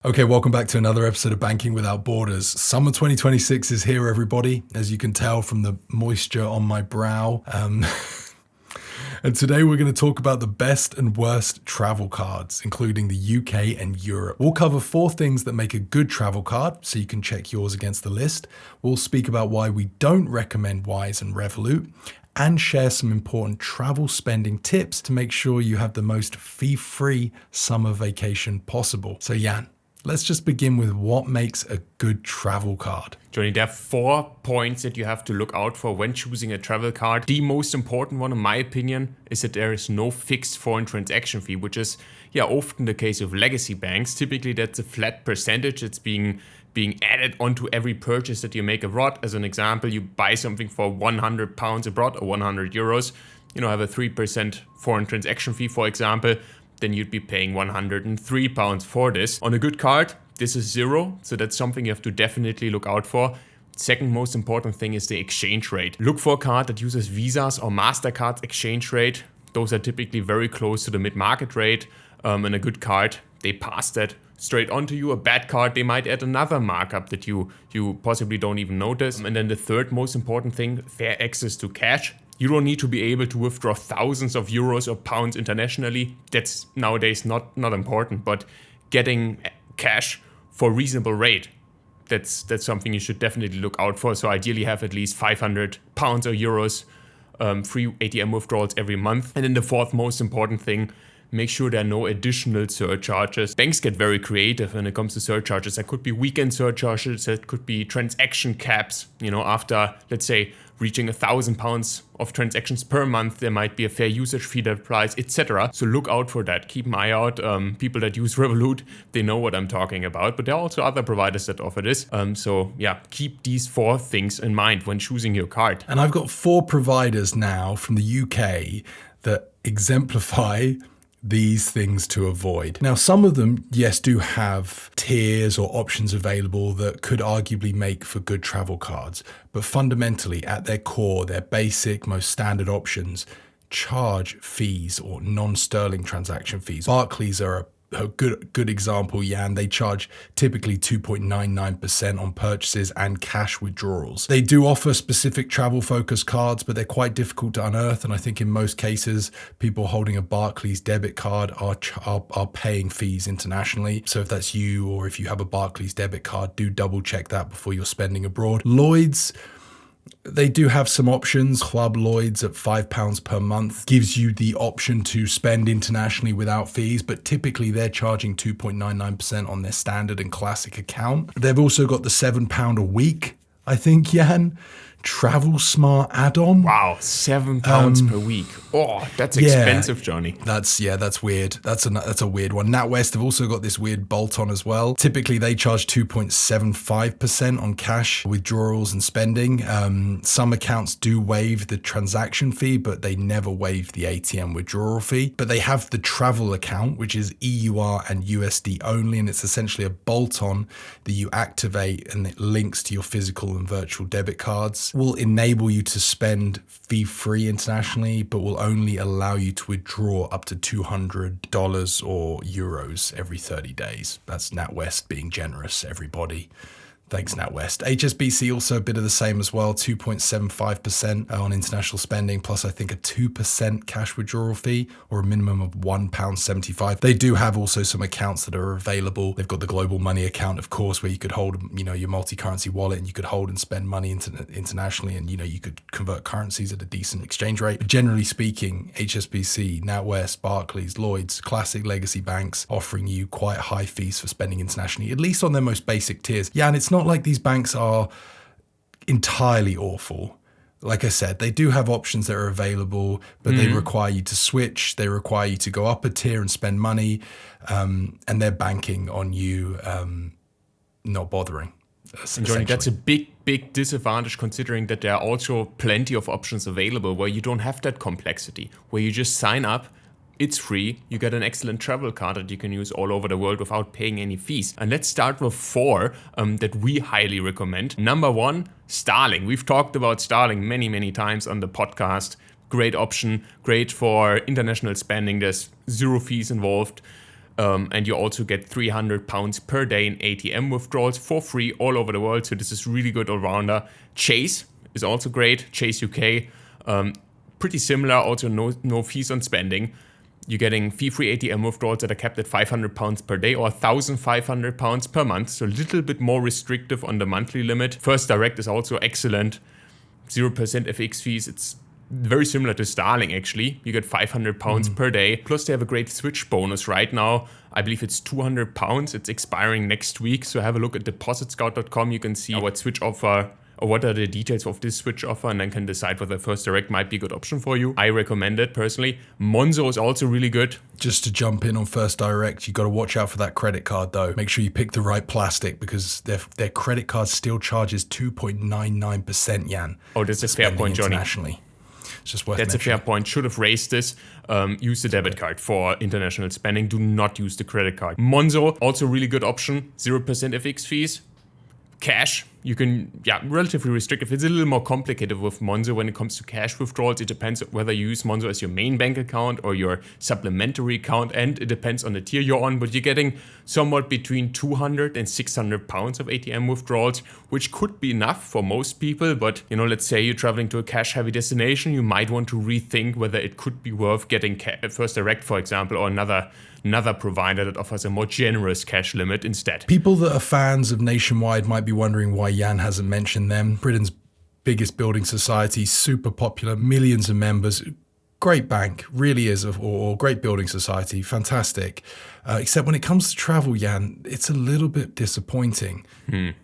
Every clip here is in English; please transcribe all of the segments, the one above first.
Okay, welcome back to another episode of Banking Without Borders. Summer 2026 is here, everybody, as you can tell from the moisture on my brow. And today we're going to talk about the best and worst travel cards, including the UK and Europe. We'll cover 4 things that make a good travel card, so you can check yours against the list. We'll speak about why we don't recommend Wise and Revolut, and share some important travel spending tips to make sure you have the most fee-free summer vacation possible. So Jan, let's just begin with what makes a good travel card. Johnny, there are 4 points that you have to look out for when choosing a travel card. The most important one, in my opinion, is that there is no fixed foreign transaction fee, which is often the case of legacy banks. Typically, that's a flat percentage that's being added onto every purchase that you make abroad. As an example, you buy something for £100 abroad or 100 euros, have a 3% foreign transaction fee, for example, then you'd be paying £103 for this. On a good card, this is 0, so that's something you have to definitely look out for. Second most important thing is the exchange rate. Look for a card that uses Visa's or MasterCard's exchange rate. Those are typically very close to the mid-market rate. And a good card, they pass that straight onto you. A bad card, they might add another markup that you possibly don't even notice. And then the third most important thing, fair access to cash. You don't need to be able to withdraw thousands of euros or pounds internationally. That's nowadays not important, but getting cash for a reasonable rate, that's something you should definitely look out for. So ideally have at least 500 pounds or euros free ATM withdrawals every month. And then the fourth most important thing, make sure there are no additional surcharges. Banks get very creative when it comes to surcharges. There could be weekend surcharges, there could be transaction caps. After, let's say, reaching £1,000 of transactions per month, there might be a fair usage fee that applies, etc. So look out for that. Keep an eye out. People that use Revolut, they know what I'm talking about. But there are also other providers that offer this. Keep these 4 things in mind when choosing your card. And I've got 4 providers now from the UK that exemplify these things to avoid. Now, some of them, yes, do have tiers or options available that could arguably make for good travel cards. But fundamentally, at their core, their basic, most standard options charge fees or non-sterling transaction fees. Barclays are a good example, Jan. They charge typically 2.99% on purchases and cash withdrawals. They do offer specific travel-focused cards, but they're quite difficult to unearth. And I think in most cases, people holding a Barclays debit card are paying fees internationally. So if that's you, or if you have a Barclays debit card, do double check that before you're spending abroad. Lloyds, they do have some options. Club Lloyds at £5 per month gives you the option to spend internationally without fees, but typically they're charging 2.99% on their standard and classic account. They've also got the £7 a week, I think, Jan, Travel Smart add-on. Wow, £7 per week. Oh, that's expensive, Johnny. That's weird. That's a weird one. NatWest have also got this weird bolt-on as well. Typically, they charge 2.75% on cash withdrawals and spending. Some accounts do waive the transaction fee, but they never waive the ATM withdrawal fee. But they have the travel account, which is EUR and USD only, and it's essentially a bolt-on that you activate and it links to your physical and virtual debit cards. Will enable you to spend fee-free internationally, but will only allow you to withdraw up to $200 or euros every 30 days. That's NatWest being generous, everybody. Thanks, NatWest. HSBC also a bit of the same as well, 2.75% on international spending, plus I think a 2% cash withdrawal fee or a minimum of £1.75. They do have also some accounts that are available. They've got the global money account, of course, where you could hold, your multi-currency wallet and you could hold and spend money internationally, and, you could convert currencies at a decent exchange rate. But generally speaking, HSBC, NatWest, Barclays, Lloyds, classic legacy banks offering you quite high fees for spending internationally, at least on their most basic tiers. Yeah, and it's not like these banks are entirely awful. Like I said, they do have options that are available, but they require you to switch. They require you to go up a tier and spend money, and they're banking on you not bothering. And Johnny, that's a big disadvantage, considering that there are also plenty of options available where you don't have that complexity, where you just sign up. It's free. You get an excellent travel card that you can use all over the world without paying any fees. And let's start with 4 that we highly recommend. Number 1, Starling. We've talked about Starling many times on the podcast. Great option, great for international spending. There's 0 fees involved. And you also get £300 per day in ATM withdrawals for free all over the world. So this is really good all-rounder. Chase is also great. Chase UK, pretty similar. Also no fees on spending. You're getting fee-free ATM withdrawals that are capped at £500 per day or £1,500 per month. So a little bit more restrictive on the monthly limit. First Direct is also excellent. 0% FX fees. It's very similar to Starling, actually. You get £500 per day. Plus, they have a great switch bonus right now. I believe it's £200. It's expiring next week. So have a look at depositscout.com. You can see what switch offer or what are the details of this switch offer, and then can decide whether First Direct might be a good option for you. I recommend it personally. Monzo is also really good. Just to jump in on First Direct, you got to watch out for that credit card though. Make sure you pick the right plastic because their credit card still charges 2.99%, Jan. Oh, that's a fair point, Johnny. Internationally. It's just worth That's mentioning. a fair point. Should have raised this. Use the debit card for international spending. Do not use the credit card. Monzo, also really good option. 0% FX fees. Cash, you can, relatively restrictive. It's a little more complicated with Monzo when it comes to cash withdrawals. It depends whether you use Monzo as your main bank account or your supplementary account, and it depends on the tier you're on, but you're getting somewhat between £200 and £600 of ATM withdrawals, which could be enough for most people, but, let's say you're traveling to a cash-heavy destination, you might want to rethink whether it could be worth getting First Direct, for example, or another provider that offers a more generous cash limit instead. People that are fans of Nationwide might be wondering why Jan hasn't mentioned them. Britain's biggest building society, super popular, millions of members. Great bank, really is, or great building society, fantastic. Except when it comes to travel, Jan, it's a little bit disappointing.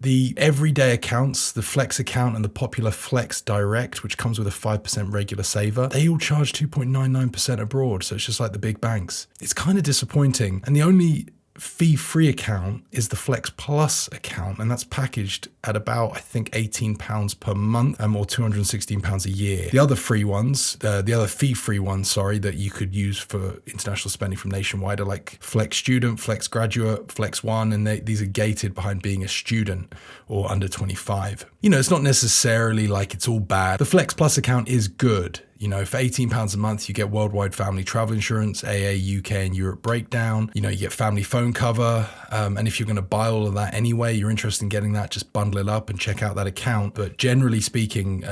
The everyday accounts, the Flex account and the popular Flex Direct, which comes with a 5% regular saver, they all charge 2.99% abroad. So it's just like the big banks. It's kind of disappointing. And the only fee-free account is the Flex Plus account, and that's packaged at about, I think, £18 per month, or £216 a year. The other free ones, the other fee-free ones, that you could use for international spending from Nationwide are like Flex Student, Flex Graduate, Flex One, and these are gated behind being a student or under 25. It's not necessarily like it's all bad. The Flex Plus account is good. For £18 a month, you get worldwide family travel insurance, AA, UK, and Europe breakdown. You get family phone cover. And if you're going to buy all of that anyway, you're interested in getting that, just bundle it up and check out that account. But generally speaking,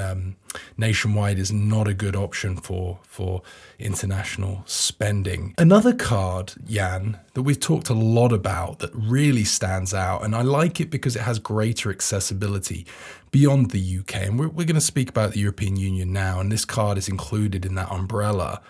Nationwide is not a good option for international spending. Another card, Jan, that we've talked a lot about that really stands out, and I like it because it has greater accessibility beyond the UK. And we're going to speak about the European Union now, and this card is included in that umbrella.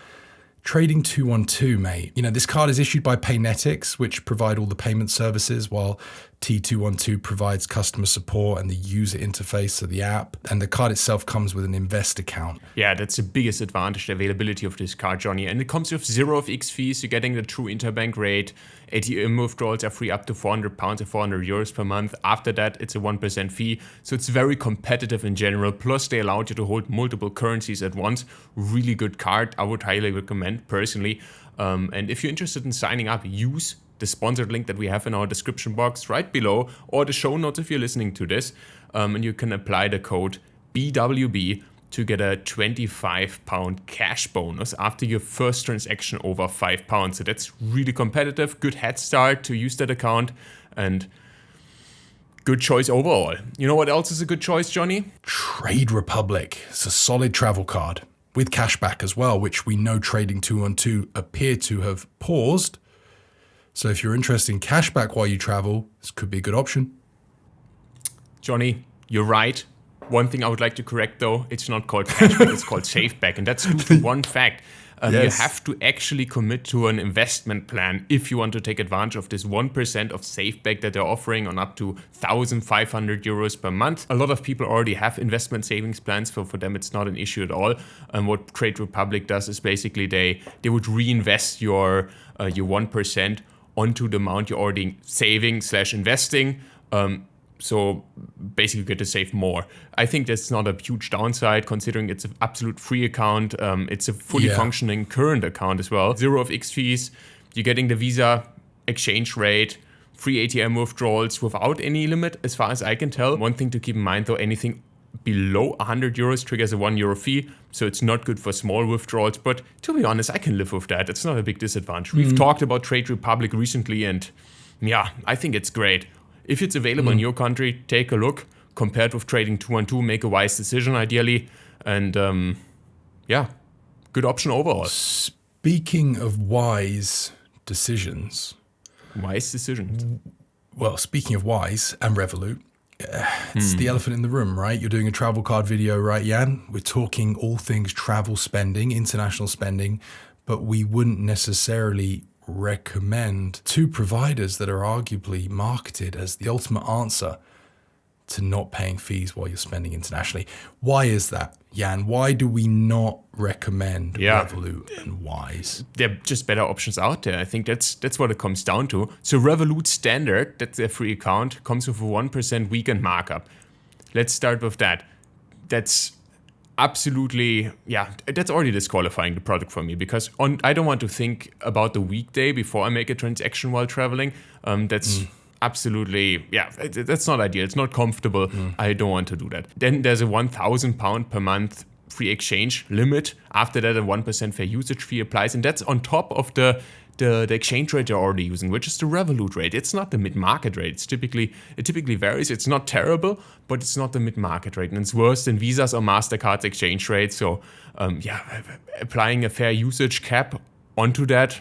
Trading 212, mate. This card is issued by Paynetics, which provide all the payment services, while T212 provides customer support and the user interface of the app. And the card itself comes with an invest account. Yeah, that's the biggest advantage, the availability of this card, Johnny. And it comes with 0 FX fees. You're getting the true interbank rate. ATM withdrawals are free up to £400 or €400 per month. After that, it's a 1% fee. So it's very competitive in general. Plus, they allow you to hold multiple currencies at once. Really good card. I would highly recommend personally. And if you're interested in signing up, use the sponsored link that we have in our description box right below, or the show notes if you're listening to this. And you can apply the code BWB to get a £25 cash bonus after your first transaction over £5. So that's really competitive, good head start to use that account, and good choice overall. You know what else is a good choice, Johnny? Trade Republic. It's a solid travel card with cashback as well, which we know Trading 212 appear to have paused. So if you're interested in cashback while you travel, this could be a good option. Johnny, you're right. One thing I would like to correct though, it's not called cashback, it's called saveback. And that's due to one fact. Yes. You have to actually commit to an investment plan if you want to take advantage of this 1% of saveback that they're offering on up to €1,500 per month. A lot of people already have investment savings plans, so for them it's not an issue at all. And what Trade Republic does is basically they would reinvest your 1% onto the amount you're already saving / investing. So basically you get to save more. I think that's not a huge downside considering it's an absolute free account. It's a fully functioning current account as well. 0 FX fees. You're getting the Visa exchange rate, free ATM withdrawals without any limit as far as I can tell. One thing to keep in mind though, anything below 100 euros triggers a €1 fee, so it's not good for small withdrawals. But to be honest, I can live with that. It's not a big disadvantage. We've talked about Trade Republic recently, and yeah, I think it's great. If it's available in your country, take a look. Compared with trading 2-on-2, make a wise decision ideally, and good option overall. Speaking of wise decisions. Well, speaking of Wise and Revolut, it's the elephant in the room, right? You're doing a travel card video, right, Jan? We're talking all things travel spending, international spending, but we wouldn't necessarily recommend two providers that are arguably marketed as the ultimate answer to not paying fees while you're spending internationally. Why is that, Jan? Why do we not recommend Revolut and Wise? There are just better options out there. I think that's what it comes down to. So Revolut Standard, that's their free account, comes with a 1% weekend markup. Let's start with that. That's absolutely, that's already disqualifying the product for me, because I don't want to think about the weekday before I make a transaction while traveling. That's absolutely, that's not ideal. It's not comfortable. I don't want to do that. Then there's a £1,000 per month free exchange limit. After that, a 1% fair usage fee applies. And that's on top of the exchange rate you're already using, which is the Revolut rate. It's not the mid-market rate. It typically varies. It's not terrible, but it's not the mid-market rate. And it's worse than Visa's or MasterCard's exchange rate. So, applying a fair usage cap onto that,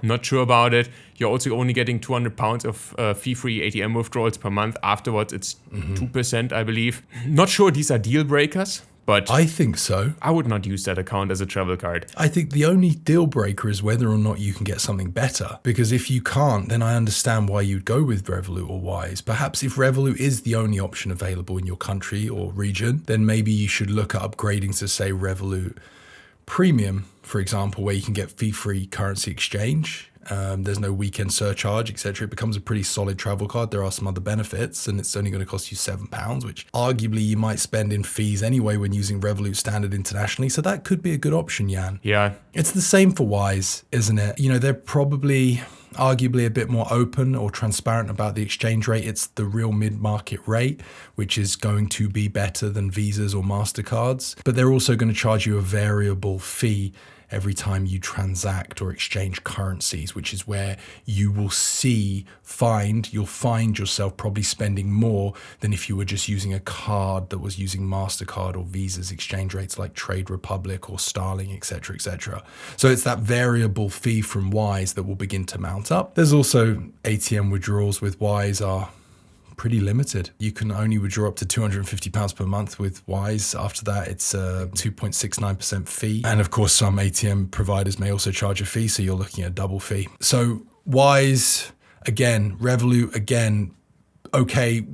not sure about it. You're also only getting £200 of fee-free ATM withdrawals per month. Afterwards, it's 2%, I believe. Not sure these are deal breakers, but I think so. I would not use that account as a travel card. I think the only deal breaker is whether or not you can get something better. Because if you can't, then I understand why you'd go with Revolut or Wise. Perhaps if Revolut is the only option available in your country or region, then maybe you should look at upgrading to, say, Revolut Premium, for example, where you can get fee-free currency exchange. There's no weekend surcharge, etc. It becomes a pretty solid travel card. There are some other benefits, and it's only going to cost you £7, which arguably you might spend in fees anyway when using Revolut Standard internationally. So that could be a good option, Jan. Yeah. It's the same for Wise, isn't it? You know, they're probably arguably a bit more open or transparent about the exchange rate. It's the real mid-market rate, which is going to be better than Visas or MasterCards. But they're also going to charge you a variable fee every time you transact or exchange currencies, which is where you will you'll find yourself probably spending more than if you were just using a card that was using MasterCard or Visa's exchange rates like Trade Republic or Starling, etc., etc. So it's that variable fee from Wise that will begin to mount up. There's also ATM withdrawals with Wise are pretty limited. You can only withdraw up to £250 per month with Wise. After that, it's a 2.69% fee. And of course, some ATM providers may also charge a fee, so you're looking at a double fee. So Wise, again, Revolut, again, okay,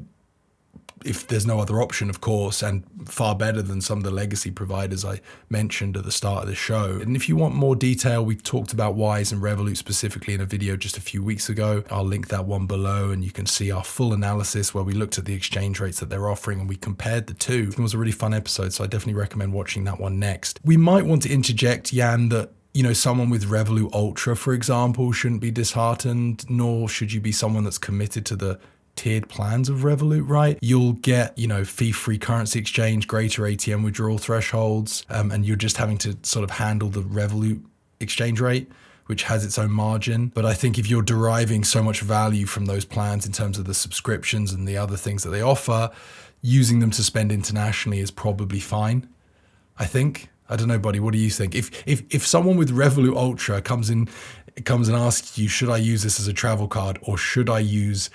if there's no other option, of course, and far better than some of the legacy providers I mentioned at the start of the show. And if you want more detail, we've talked about Wise and Revolut specifically in a video just a few weeks ago. I'll link that one below, and you can see our full analysis where we looked at the exchange rates that they're offering and we compared the two. It was a really fun episode, so I definitely recommend watching that one next. We might want to interject, Jan, that someone with Revolut Ultra, for example, shouldn't be disheartened, nor should you be someone that's committed to the tiered plans of Revolut, right? You'll get, fee-free currency exchange, greater ATM withdrawal thresholds, and you're just having to sort of handle the Revolut exchange rate, which has its own margin. But I think if you're deriving so much value from those plans in terms of the subscriptions and the other things that they offer, using them to spend internationally is probably fine, I think. I don't know, buddy, what do you think? If someone with Revolut Ultra comes and asks you, should I use this as a travel card or should I use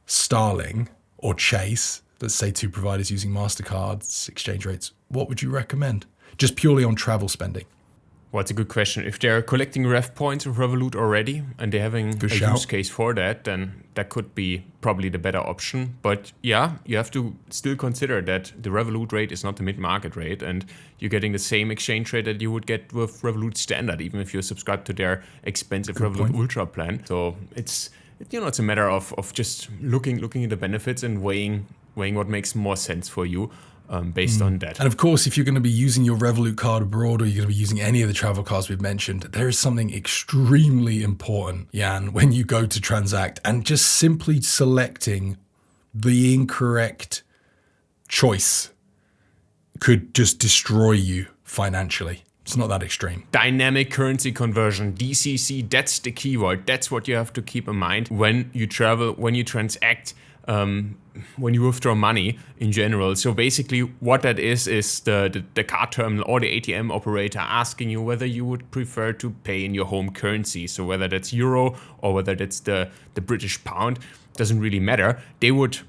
Starling or Chase, let's say two providers using MasterCard's exchange rates, what would you recommend? Just purely on travel spending. Well, it's a good question. If they're collecting ref points of Revolut already and they're having a use case for that, then that could be probably the better option. But yeah, you have to still consider that the Revolut rate is not the mid-market rate, and you're getting the same exchange rate that you would get with Revolut Standard, even if you're subscribed to their expensive Revolut Ultra plan. So it's a matter of just looking at the benefits and weighing what makes more sense for you based on that. And of course, if you're going to be using your Revolut card abroad or you're going to be using any of the travel cards we've mentioned, there is something extremely important, Jan, when you go to transact, and just simply selecting the incorrect choice could just destroy you financially. It's not that extreme. Dynamic currency conversion, DCC, that's the keyword. That's what you have to keep in mind when you travel, when you transact, when you withdraw money in general. So basically what that is the card terminal or the ATM operator asking you whether you would prefer to pay in your home currency. So whether that's euro or whether that's the British pound, doesn't really matter. They would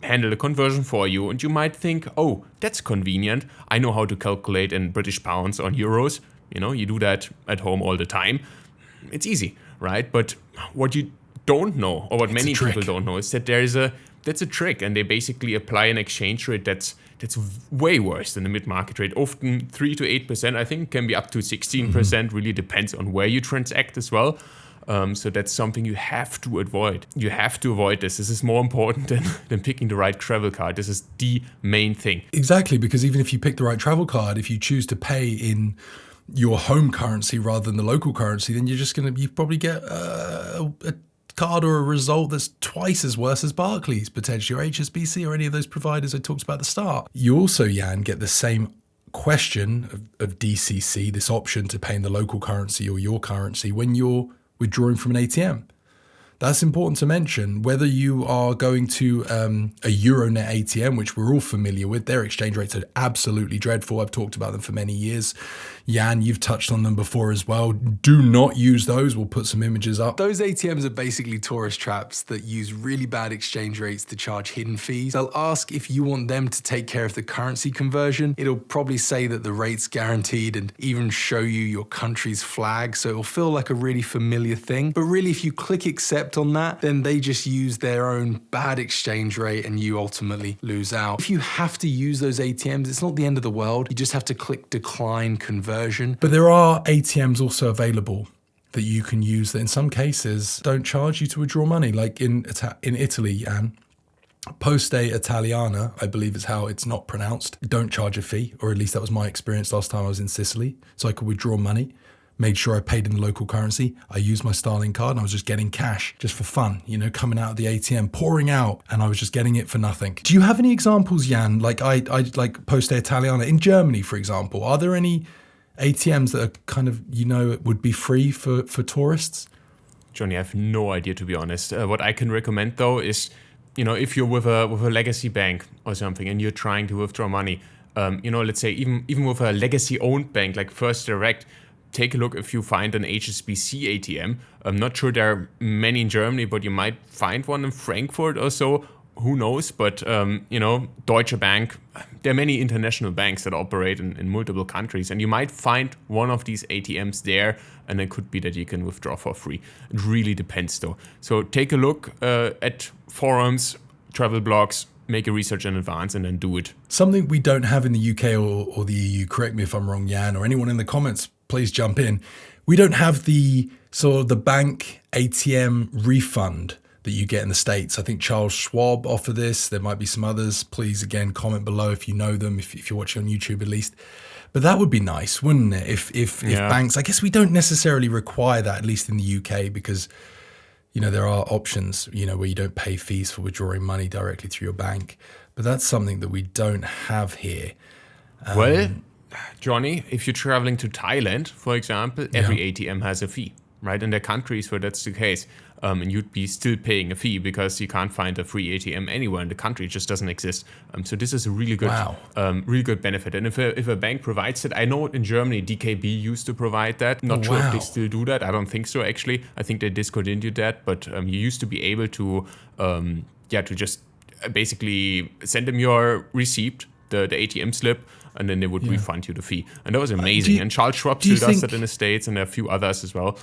handle the conversion for you, and you might think, oh, that's convenient. I know how to calculate in British pounds on euros. You know, you do that at home all the time. It's easy, right? But what you don't know, or what many people don't know, is that that's a trick, and they basically apply an exchange rate that's way worse than the mid-market rate. Often 3 to 8%. I think can be up to 16%. Really depends on where you transact as well. So that's something you have to avoid. You have to avoid this. This is more important than picking the right travel card. This is the main thing. Exactly, because even if you pick the right travel card, if you choose to pay in your home currency rather than the local currency, then you probably get a card or a result that's twice as worse as Barclays, potentially, or HSBC, or any of those providers I talked about at the start. You also, Jan, get the same question of DCC, this option to pay in the local currency or your currency when you're withdrawing from an ATM. That's important to mention. Whether you are going to a Euronet ATM, which we're all familiar with, their exchange rates are absolutely dreadful. I've talked about them for many years. Jan, you've touched on them before as well. Do not use those. We'll put some images up. Those ATMs are basically tourist traps that use really bad exchange rates to charge hidden fees. They'll ask if you want them to take care of the currency conversion. It'll probably say that the rate's guaranteed and even show you your country's flag. So it'll feel like a really familiar thing. But really, if you click accept on that, then they just use their own bad exchange rate and you ultimately lose out. If you have to use those ATMs, it's not the end of the world. You just have to click decline conversion. But there are ATMs also available that you can use that in some cases don't charge you to withdraw money, like in Italy, and Poste Italiana, I believe is how it's not pronounced, don't charge a fee, or at least that was my experience last time I was in Sicily. So I could withdraw money. Made sure I paid in the local currency. I used my Starling card and I was just getting cash just for fun, coming out of the ATM, pouring out, and I was just getting it for nothing. Do you have any examples, Jan? Like I like Poste Italiana in Germany, for example. Are there any ATMs that are kind of, would be free for tourists? Johnny, I have no idea, to be honest. What I can recommend though is, if you're with a legacy bank or something and you're trying to withdraw money, let's say even with a legacy owned bank like First Direct, take a look if you find an HSBC ATM. I'm not sure there are many in Germany, but you might find one in Frankfurt or so. Who knows? But, Deutsche Bank, there are many international banks that operate in multiple countries, and you might find one of these ATMs there, and it could be that you can withdraw for free. It really depends, though. So take a look at forums, travel blogs, make a research in advance, and then do it. Something we don't have in the UK or the EU, correct me if I'm wrong, Jan, or anyone in the comments, please jump in. We don't have the bank ATM refund that you get in the States. I think Charles Schwab offer this. There might be some others. Please, again, comment below if you know them, if you're watching on YouTube at least. But that would be nice, wouldn't it? If banks, I guess we don't necessarily require that, at least in the UK, because, there are options, where you don't pay fees for withdrawing money directly through your bank. But that's something that we don't have here. Well, Johnny, if you're traveling to Thailand, for example, every ATM has a fee, right? And there are countries where that's the case. And you'd be still paying a fee because you can't find a free ATM anywhere in the country. It just doesn't exist. So this is a really good benefit. And if a bank provides it, I know in Germany, DKB used to provide that. Not sure if they still do that. I don't think so, actually. I think they discontinued that. But you used to be able to just basically send them your receipt, the ATM slip, and then they would refund you the fee. And that was amazing. And Charles Schwab still does that in the States, and there are a few others as well.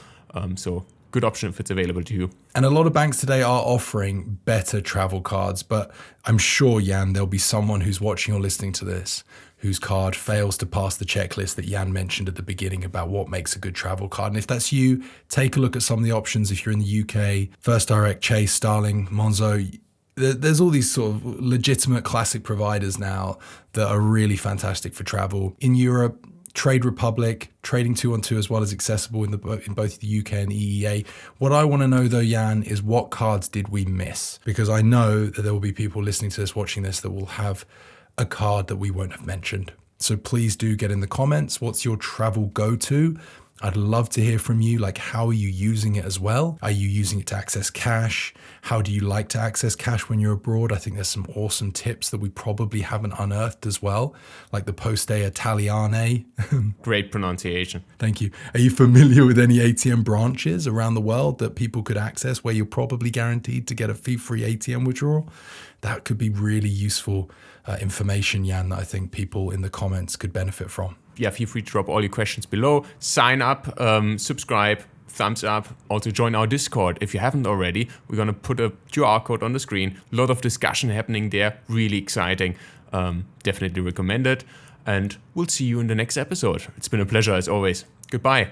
So good option if it's available to you. And a lot of banks today are offering better travel cards, but I'm sure, Jan, there'll be someone who's watching or listening to this whose card fails to pass the checklist that Jan mentioned at the beginning about what makes a good travel card. And if that's you, take a look at some of the options. If you're in the UK, First Direct, Chase, Starling, Monzo, there's all these sort of legitimate classic providers now that are really fantastic for travel. In Europe, Trade Republic, Trading 212 as well is accessible in both the UK and the EEA. What I want to know though, Jan, is what cards did we miss? Because I know that there will be people listening to this, watching this, that will have a card that we won't have mentioned. So please do get in the comments. What's your travel go-to? I'd love to hear from you. Like, how are you using it as well? Are you using it to access cash? How do you like to access cash when you're abroad? I think there's some awesome tips that we probably haven't unearthed as well, like the Poste Italiane. Great pronunciation. Thank you. Are you familiar with any ATM branches around the world that people could access where you're probably guaranteed to get a fee-free ATM withdrawal? That could be really useful information, Jan, that I think people in the comments could benefit from. Yeah, feel free to drop all your questions below. Sign up, subscribe, thumbs up. Also join our Discord if you haven't already. We're going to put a QR code on the screen. A lot of discussion happening there. Really exciting. Definitely recommend it. And we'll see you in the next episode. It's been a pleasure as always. Goodbye.